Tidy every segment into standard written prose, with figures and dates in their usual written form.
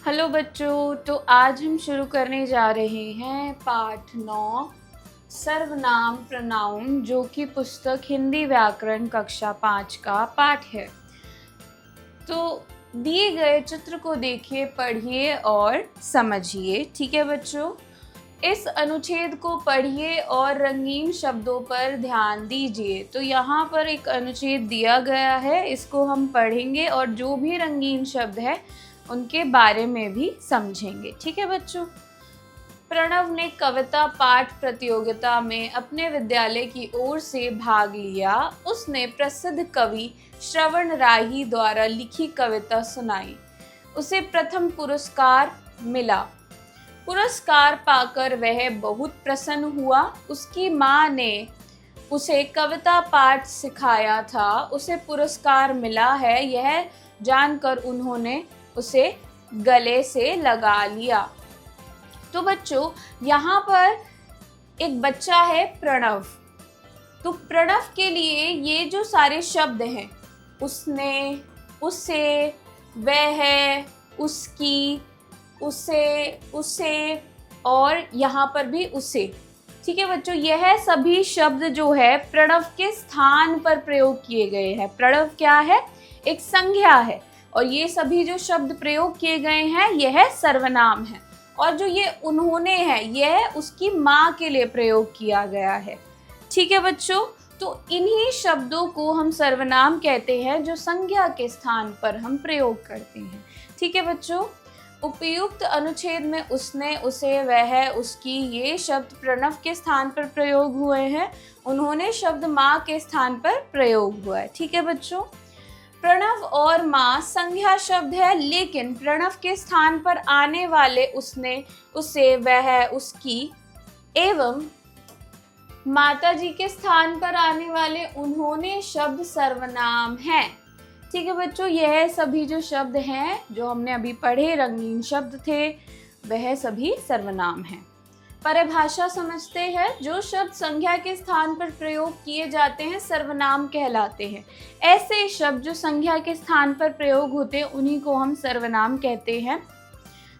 Hello बच्चों, तो आज हम शुरू करने जा रहे हैं पाठ 9 सर्वनाम प्रोनाउन, जो कि पुस्तक हिंदी व्याकरण कक्षा 5 का पाठ है। तो दिए गए चित्र को देखिए, पढ़िए और समझिए। ठीक है बच्चों, इस अनुच्छेद को पढ़िए और रंगीन शब्दों पर ध्यान दीजिए। तो यहाँ पर एक अनुच्छेद दिया गया है, इसको हम पढ़ेंगे और जो भी रंगीन शब्द है उनके बारे में भी समझेंगे। ठीक है बच्चों, प्रणव ने कविता पाठ प्रतियोगिता में अपने विद्यालय की ओर से भाग लिया। उसने प्रसिद्ध कवि श्रवण राही द्वारा लिखी कविता सुनाई। उसे प्रथम पुरस्कार मिला। पुरस्कार पाकर वह बहुत प्रसन्न हुआ। उसकी माँ ने उसे कविता पाठ सिखाया था। उसे पुरस्कार मिला है, यह जानकर उन्होंने उसे गले से लगा लिया। तो बच्चों, यहाँ पर एक बच्चा है प्रणव। तो प्रणव के लिए ये जो सारे शब्द हैं, उसने, उसे, वह, उसकी, उसे और यहाँ पर भी उसे। ठीक है बच्चों, यह सभी शब्द जो है प्रणव के स्थान पर प्रयोग किए गए हैं। प्रणव क्या है? एक संज्ञा है, और ये सभी जो शब्द प्रयोग किए गए हैं यह सर्वनाम है। और जो ये उन्होंने है, यह उसकी माँ के लिए प्रयोग किया गया है। ठीक है बच्चों, तो इन्हीं शब्दों को हम सर्वनाम कहते हैं, जो संज्ञा के स्थान पर हम प्रयोग करते हैं। ठीक है बच्चों, उपयुक्त अनुच्छेद में उसने, उसे, वह, उसकी, ये शब्द प्रणव के स्थान पर प्रयोग हुए हैं। उन्होंने शब्द माँ के स्थान पर प्रयोग हुआ है। ठीक है बच्चों, प्रणव और माँ संज्ञा शब्द है, लेकिन प्रणव के स्थान पर आने वाले उसने, उसे, वह, उसकी एवं माताजी के स्थान पर आने वाले उन्होंने शब्द सर्वनाम हैं। ठीक है बच्चों, यह सभी जो शब्द हैं जो हमने अभी पढ़े, रंगीन शब्द थे, वह सभी सर्वनाम हैं। परिभाषा समझते हैं। जो शब्द संज्ञा के स्थान पर प्रयोग किए जाते हैं सर्वनाम कहलाते हैं। ऐसे शब्द जो संज्ञा के स्थान पर प्रयोग होते हैं उन्हीं को हम सर्वनाम कहते हैं।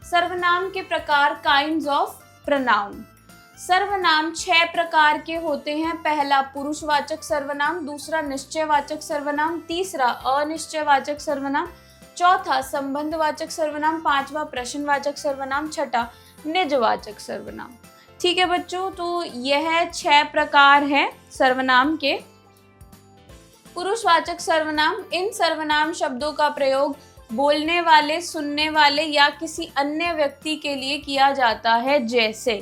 सर्वनाम के प्रकार, काइंड्स ऑफ प्रोनाउन। सर्वनाम 6 प्रकार के होते हैं। पहला पुरुषवाचक सर्वनाम, दूसरा निश्चयवाचक सर्वनाम, तीसरा अनिश्चयवाचक सर्वनाम, चौथा संबंधवाचक सर्वनाम, पांचवा प्रश्नवाचक सर्वनाम, छठा निजवाचक सर्वनाम। ठीक है बच्चों, तो यह 6 प्रकार हैं सर्वनाम के। पुरुषवाचक सर्वनाम, इन सर्वनाम शब्दों का प्रयोग बोलने वाले, सुनने वाले या किसी अन्य व्यक्ति के लिए किया जाता है। जैसे,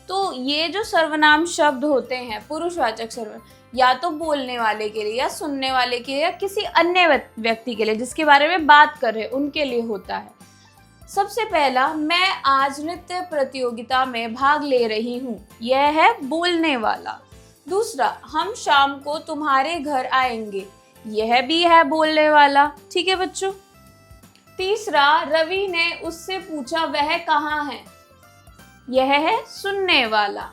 तो ये जो सर्वनाम शब्द होते हैं पुरुषवाचक सर्वनाम, या तो बोलने वाले के लिए, या सुनने वाले के लिए, या किसी अन्य व्यक्ति के लिए जिसके बारे में बात कर रहे हैं उनके लिए होता है। सबसे पहला, मैं आज नृत्य प्रतियोगिता में भाग ले रही हूँ, यह है बोलने वाला। दूसरा, हम शाम को तुम्हारे घर आएंगे, यह भी है बोलने वाला। ठीक है बच्चों। तीसरा, रवि ने उससे पूछा वह कहाँ है, यह है सुनने वाला।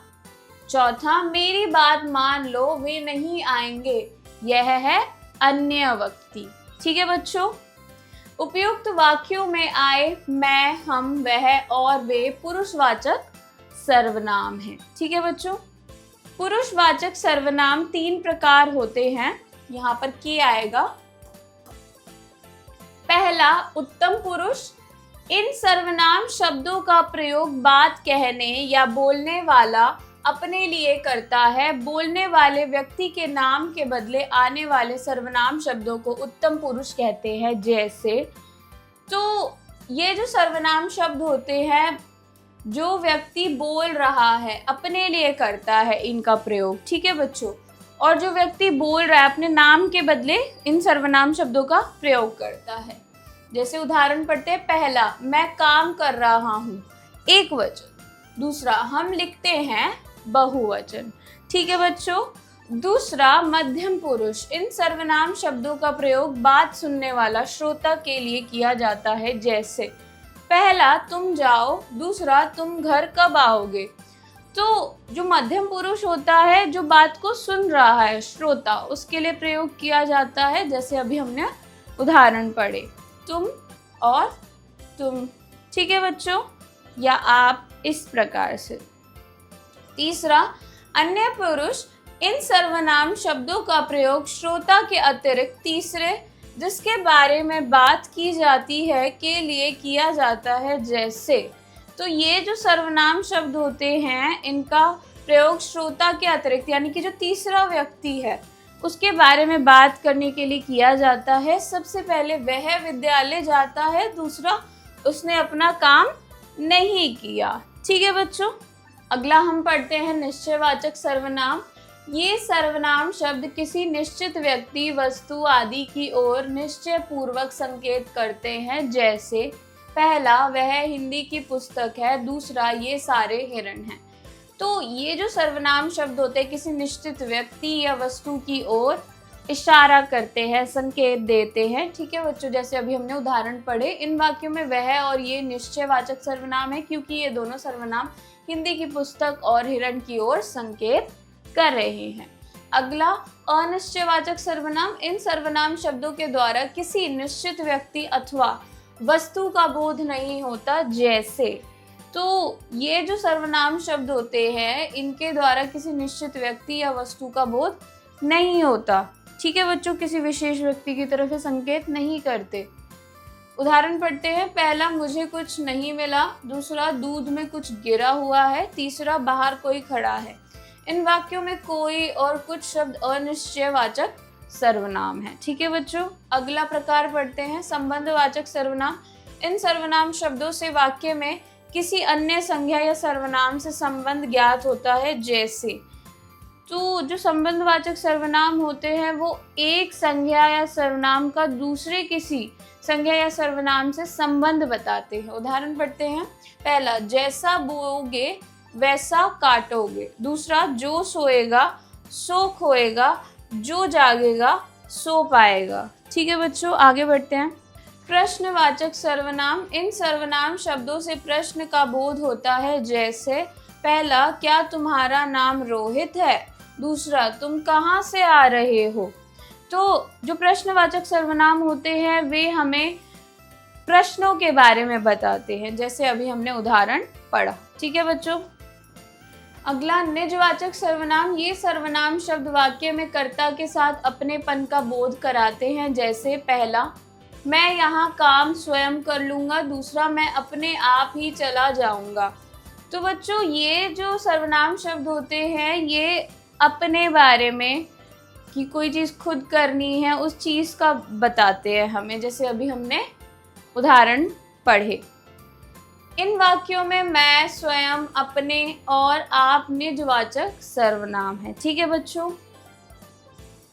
चौथा, मेरी बात मान लो वे नहीं आएंगे, यह है अन्य व्यक्ति। ठीक है बच्चों, उपयुक्त वाक्यों में आए मैं, हम, वह और वे पुरुषवाचक सर्वनाम हैं। ठीक है बच्चों, पुरुषवाचक सर्वनाम 3 प्रकार होते हैं। यहाँ पर के आएगा। पहला, उत्तम पुरुष। इन सर्वनाम शब्दों का प्रयोग बात कहने या बोलने वाला अपने लिए करता है। बोलने वाले व्यक्ति के नाम के बदले आने वाले सर्वनाम शब्दों को उत्तम पुरुष कहते हैं। जैसे, तो ये जो सर्वनाम शब्द होते हैं, जो व्यक्ति बोल रहा है अपने लिए करता है इनका प्रयोग। ठीक है बच्चों, और जो व्यक्ति बोल रहा है अपने नाम के बदले इन सर्वनाम शब्दों का प्रयोग करता है। जैसे उदाहरण पढ़ते हैं। पहला, मैं काम कर रहा हूँ, एक वचन। दूसरा, हम लिखते हैं, बहुवचन। ठीक है बच्चों। दूसरा, मध्यम पुरुष। इन सर्वनाम शब्दों का प्रयोग बात सुनने वाला श्रोता के लिए किया जाता है। जैसे, पहला, तुम जाओ। दूसरा, तुम घर कब आओगे। तो जो मध्यम पुरुष होता है, जो बात को सुन रहा है, श्रोता, उसके लिए प्रयोग किया जाता है। जैसे अभी हमने उदाहरण पढ़े, तुम और तुम। ठीक है बच्चों, या आप इस प्रकार से। तीसरा, अन्य पुरुष इन सर्वनाम शब्दों का प्रयोग श्रोता के अतिरिक्त तीसरे जिसके बारे में बात की जाती है के लिए किया जाता है, जैसे। तो ये जो सर्वनाम शब्द होते हैं इनका प्रयोग श्रोता के अतिरिक्त यानी कि जो तीसरा व्यक्ति है उसके बारे में बात करने के लिए किया जाता है। सबसे पहले वह विद्यालय जाता है, दूसरा उसने अपना काम नहीं किया। ठीक है बच्चों, अगला हम पढ़ते हैं निश्चयवाचक सर्वनाम। ये सर्वनाम शब्द किसी निश्चित व्यक्ति, वस्तु आदि की ओर निश्चय पूर्वक संकेत करते हैं, जैसे पहला वह हिंदी की पुस्तक है, दूसरा ये सारे हिरण हैं। तो ये जो सर्वनाम शब्द होते हैं किसी निश्चित व्यक्ति या वस्तु की ओर इशारा करते हैं, संकेत देते हैं। ठीक है बच्चों, जैसे अभी हमने उदाहरण पढ़े, इन वाक्यों में वह और ये निश्चयवाचक सर्वनाम है क्योंकि ये दोनों सर्वनाम हिंदी की पुस्तक और हिरण की ओर संकेत कर रहे हैं। अगला, अनिश्चयवाचक सर्वनाम। इन सर्वनाम शब्दों के द्वारा किसी निश्चित व्यक्ति अथवा वस्तु का बोध नहीं होता, जैसे। तो ये जो सर्वनाम शब्द होते हैं इनके द्वारा किसी निश्चित व्यक्ति या वस्तु का बोध नहीं होता। ठीक है बच्चों, किसी विशेष व्यक्ति की तरफ संकेत नहीं करते। उदाहरण पढ़ते हैं। पहला, मुझे कुछ नहीं मिला, दूसरा दूध में कुछ गिरा हुआ है, तीसरा बाहर कोई खड़ा है। इन वाक्यों में कोई और कुछ शब्द अनिश्चयवाचक सर्वनाम है। ठीक है बच्चों, अगला प्रकार पढ़ते हैं संबंधवाचक सर्वनाम। इन सर्वनाम शब्दों से वाक्य में किसी अन्य संज्ञा या सर्वनाम से संबंध ज्ञात होता है, जैसे। तो जो संबंधवाचक सर्वनाम होते हैं वो एक संज्ञा या सर्वनाम का दूसरे किसी संज्ञा या सर्वनाम से संबंध बताते हैं। उदाहरण पढ़ते हैं। पहला, जैसा बोओगे वैसा काटोगे, दूसरा जो सोएगा सो खोएगा, जो जागेगा सो पाएगा। ठीक है बच्चों, आगे बढ़ते हैं। प्रश्नवाचक सर्वनाम। इन सर्वनाम शब्दों से प्रश्न का बोध होता है, जैसे पहला, क्या तुम्हारा नाम रोहित है, दूसरा, तुम कहाँ से आ रहे हो। तो जो प्रश्नवाचक सर्वनाम होते हैं वे हमें प्रश्नों के बारे में बताते हैं, जैसे अभी हमने उदाहरण पढ़ा। ठीक है बच्चों, अगला निजवाचक सर्वनाम। ये सर्वनाम शब्द वाक्य में कर्ता के साथ अपनेपन का बोध कराते हैं, जैसे पहला, मैं यहाँ काम स्वयं कर लूँगा, दूसरा, मैं अपने आप ही चला जाऊँगा। तो बच्चों ये जो सर्वनाम शब्द होते हैं ये अपने बारे में कि कोई चीज़ खुद करनी है उस चीज़ का बताते हैं हमें, जैसे अभी हमने उदाहरण पढ़े। इन वाक्यों में मैं, स्वयं, अपने और आप निजवाचक सर्वनाम है। ठीक है बच्चों,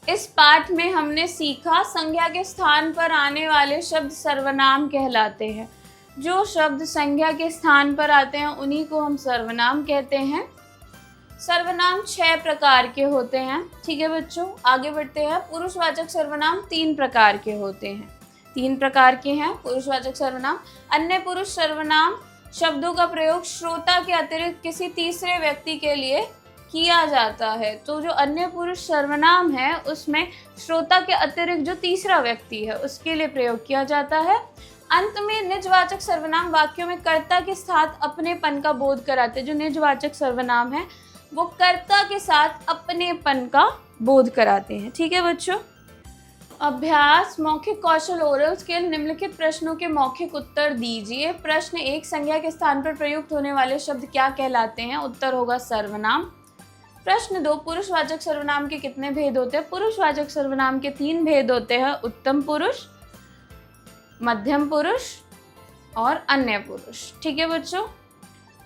इस पाठ में हमने सीखा संज्ञा के स्थान पर आने वाले शब्द सर्वनाम कहलाते हैं। जो शब्द संज्ञा के स्थान पर आते हैं उन्हीं को हम सर्वनाम कहते हैं। सर्वनाम 6 प्रकार के होते हैं। ठीक है बच्चों, आगे बढ़ते हैं। पुरुषवाचक सर्वनाम 3 प्रकार के होते हैं। 3 प्रकार के हैं पुरुषवाचक सर्वनाम। अन्य पुरुष सर्वनाम शब्दों का प्रयोग श्रोता के अतिरिक्त किसी तीसरे व्यक्ति के लिए किया जाता है। तो जो अन्य पुरुष सर्वनाम है उसमें श्रोता के अतिरिक्त जो तीसरा व्यक्ति है उसके लिए प्रयोग किया जाता है। अंत में निजवाचक सर्वनाम वाक्यों में कर्ता के साथ अपनेपन का बोध कराते हैं। जो निजवाचक सर्वनाम है वो कर्ता के साथ अपनेपन का बोध कराते हैं। ठीक है बच्चों, अभ्यास मौखिक कौशल ओरल स्किल। निम्नलिखित प्रश्नों के मौखिक उत्तर दीजिए। प्रश्न 1, संज्ञा के स्थान पर प्रयुक्त होने वाले शब्द क्या कहलाते हैं। उत्तर होगा सर्वनाम। प्रश्न 2, पुरुषवाचक सर्वनाम के कितने भेद होते हैं। पुरुषवाचक सर्वनाम के 3 भेद होते हैं, उत्तम पुरुष, मध्यम पुरुष और अन्य पुरुष। ठीक है बच्चों।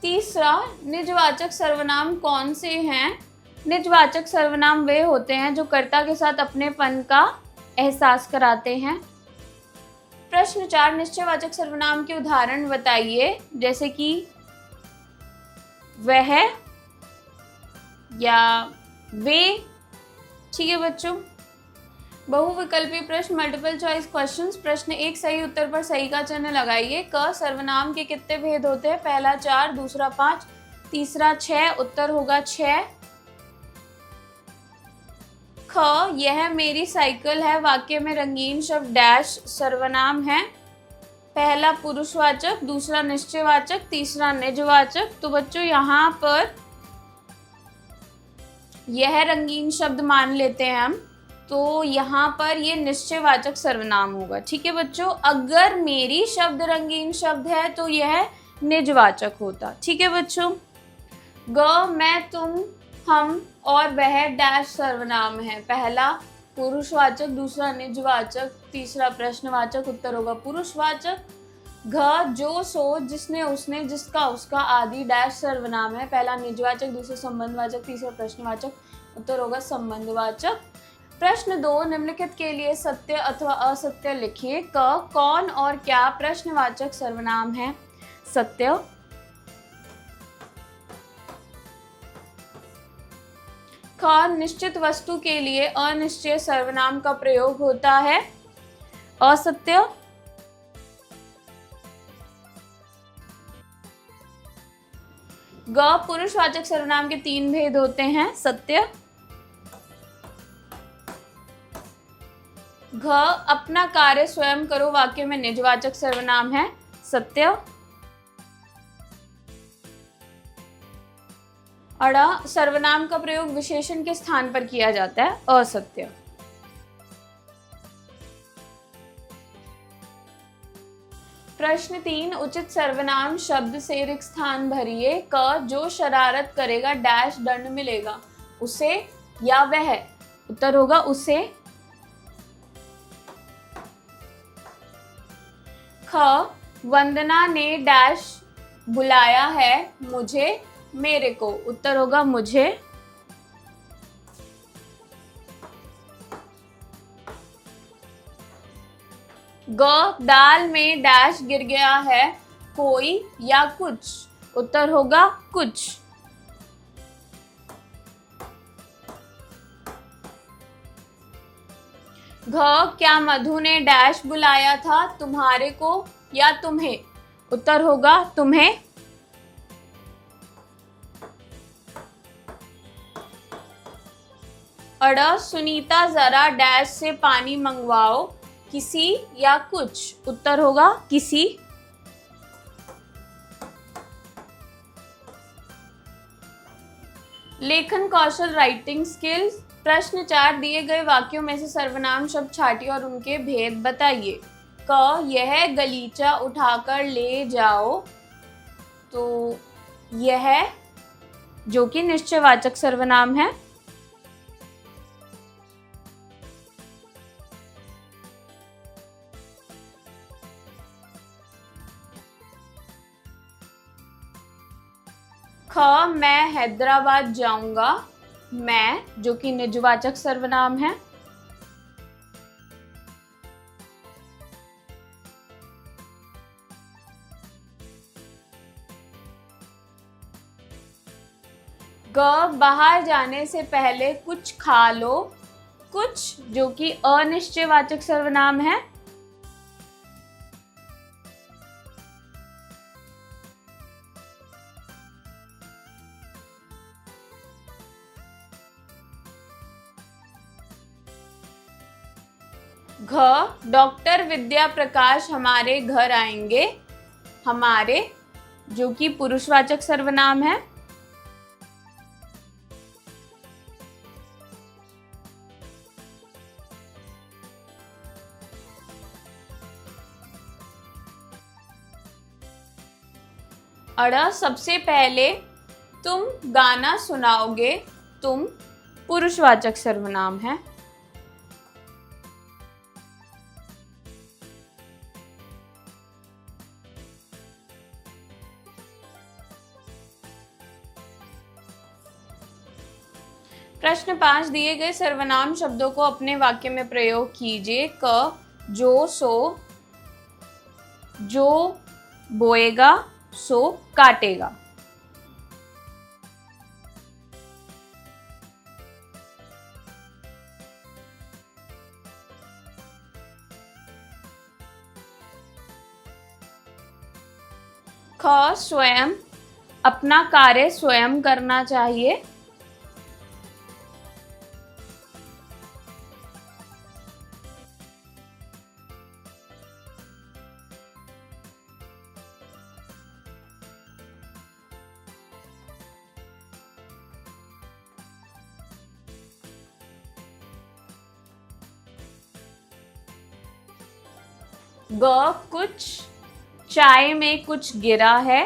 तीसरा, निजवाचक सर्वनाम कौन से हैं। निजवाचक सर्वनाम वे होते हैं जो कर्ता के साथ अपनेपन का एहसास कराते हैं। प्रश्न 4, निश्चयवाचक सर्वनाम के उदाहरण बताइए, जैसे कि वह या वे। ठीक है बच्चों। बहुविकल्पीय प्रश्न, मल्टीपल चॉइस क्वेश्चंस। प्रश्न 1, सही उत्तर पर सही का चिन्ह लगाइए। क, सर्वनाम के कितने भेद होते हैं। पहला 4, दूसरा 5, तीसरा 6। उत्तर होगा 6। ख, यह मेरी साइकिल है। वाक्य में रंगीन शब्द डैश सर्वनाम है। पहला पुरुषवाचक, दूसरा निश्चयवाचक, तीसरा निजवाचक। तो बच्चों यहाँ पर यह रंगीन शब्द मान लेते हैं हम, तो यहाँ पर ये निश्चयवाचक सर्वनाम होगा। ठीक है बच्चों, अगर मेरी शब्द रंगीन शब्द है तो यह निजवाचक होता। ठीक है बच्चों। ग, मैं, तुम, हम और वह डैश सर्वनाम है। पहला पुरुषवाचक, दूसरा निजवाचक, तीसरा प्रश्नवाचक, उत्तर होगा पुरुषवाचक। घ, जो, सो, जिसने, उसने, जिसका, उसका आदि डैश सर्वनाम है। पहला निजवाचक, दूसरा संबंधवाचक, तीसरा प्रश्नवाचक, उत्तर होगा संबंधवाचक। प्रश्न 2, निम्नलिखित के लिए सत्य अथवा असत्य लिखिए। क, कौन और क्या प्रश्नवाचक सर्वनाम है। सत्य। ख, निश्चित वस्तु के लिए अनिश्चय सर्वनाम का प्रयोग होता है। असत्य। ग, पुरुषवाचक सर्वनाम के 3 भेद होते हैं। सत्य। घ, अपना कार्य स्वयं करो वाक्य में निजवाचक सर्वनाम है। सत्य। अड़, सर्वनाम का प्रयोग विशेषण के स्थान पर किया जाता है। असत्य। प्रश्न 3, उचित सर्वनाम शब्द से रिक्त स्थान भरिए। क, जो शरारत करेगा डैश दंड मिलेगा। उसे या वह। उत्तर होगा उसे। ख, वंदना ने डैश बुलाया है मुझे, मेरे को। उत्तर होगा मुझे। ग, दाल में डैश गिर गया है कोई या कुछ। उत्तर होगा कुछ। घ, क्या मधु ने डैश बुलाया था तुम्हारे को या तुम्हें। उत्तर होगा तुम्हें। अड़, सुनीता जरा डैश से पानी मंगवाओ किसी या कुछ। उत्तर होगा किसी। लेखन कौशल राइटिंग स्किल्स। प्रश्न 4, दिए गए वाक्यों में से सर्वनाम शब्द छाटिए और उनके भेद बताइए। क, यह गलीचा उठाकर ले जाओ। तो यह जो कि निश्चयवाचक सर्वनाम है। ख, मैं हैदराबाद जाऊंगा। मैं जो कि निजवाचक सर्वनाम है। ग, बाहर जाने से पहले कुछ खा लो। कुछ जो कि अनिश्चयवाचक सर्वनाम है। घ, डॉक्टर विद्या प्रकाश हमारे घर आएंगे। हमारे जो कि पुरुषवाचक सर्वनाम है। अड़, सबसे पहले तुम गाना सुनाओगे। तुम पुरुषवाचक सर्वनाम है। प्रश्न 5, दिए गए सर्वनाम शब्दों को अपने वाक्य में प्रयोग कीजिए। क, जो, सो, जो बोएगा सो काटेगा। ख, स्वयं, अपना कार्य स्वयं करना चाहिए। ग, कुछ, चाय में कुछ गिरा है।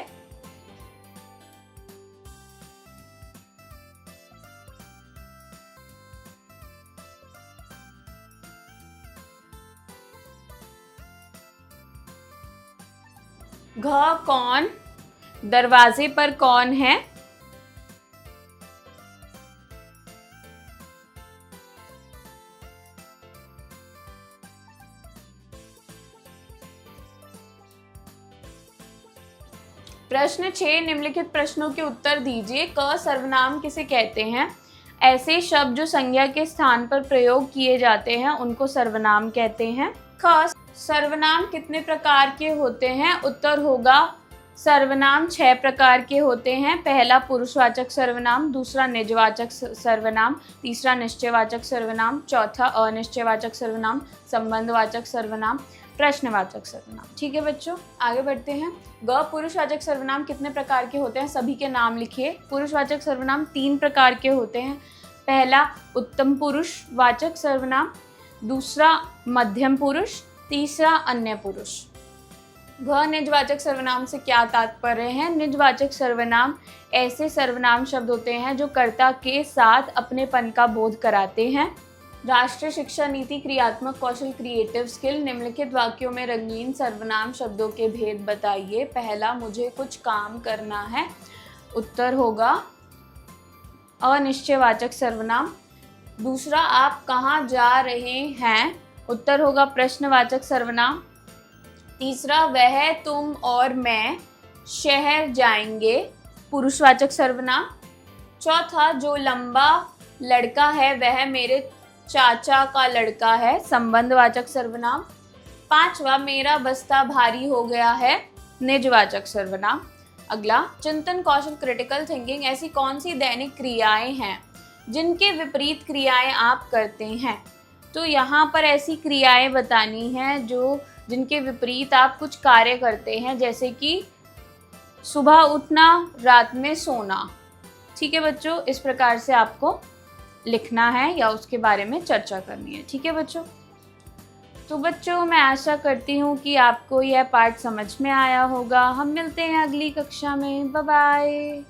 घ, कौन, दरवाजे पर कौन है। प्रश्न 6, निम्नलिखित प्रश्नों के उत्तर दीजिए। क, सर्वनाम किसे कहते हैं? ऐसे शब्द जो संज्ञा के स्थान पर प्रयोग किए जाते हैं उनको सर्वनाम कहते हैं। ख, सर्वनाम कितने प्रकार के होते हैं? उत्तर होगा सर्वनाम 6 प्रकार के होते हैं। पहला पुरुषवाचक सर्वनाम, दूसरा निजवाचक सर्वनाम, तीसरा निश्चयवाचक सर्वनाम, चौथा अनिश्चयवाचक सर्वनाम, संबंधवाचक सर्वनाम, प्रश्नवाचक सर्वनाम। ठीक है बच्चों, आगे बढ़ते हैं। ग, पुरुषवाचक सर्वनाम कितने प्रकार के होते हैं? सभी के नाम लिखिए। पुरुषवाचक सर्वनाम 3 प्रकार के होते हैं। पहला उत्तम पुरुष वाचक सर्वनाम, दूसरा मध्यम पुरुष, तीसरा अन्य पुरुष। घ, निजवाचक सर्वनाम से क्या तात्पर्य है? निजवाचक सर्वनाम ऐसे सर्वनाम शब्द होते हैं जो कर्ता के साथ अपनेपन का बोध कराते हैं। राष्ट्रीय शिक्षा नीति क्रियात्मक कौशल क्रिएटिव स्किल, निम्नलिखित वाक्यों में रंगीन सर्वनाम शब्दों के भेद बताइए। पहला, मुझे कुछ काम करना है। उत्तर होगा अनिश्चयवाचक सर्वनाम। दूसरा, आप कहाँ जा रहे हैं? उत्तर होगा प्रश्नवाचक सर्वनाम। तीसरा, वह, तुम और मैं शहर जाएंगे, पुरुषवाचक सर्वनाम। चौथा, जो लंबा लड़का है वह मेरे चाचा का लड़का है, संबंधवाचक सर्वनाम। पांचवा, मेरा बस्ता भारी हो गया है, निजवाचक सर्वनाम। अगला, चिंतन कौशल क्रिटिकल थिंकिंग, ऐसी कौन सी दैनिक क्रियाएं हैं जिनके विपरीत क्रियाएं आप करते हैं? तो यहाँ पर ऐसी क्रियाएं बतानी हैं जिनके विपरीत आप कुछ कार्य करते हैं, जैसे कि सुबह उठना, रात में सोना। ठीक है बच्चों, इस प्रकार से आपको लिखना है या उसके बारे में चर्चा करनी है। ठीक है बच्चों, तो बच्चों मैं आशा करती हूँ कि आपको यह पाठ समझ में आया होगा। हम मिलते हैं अगली कक्षा में। Bye bye.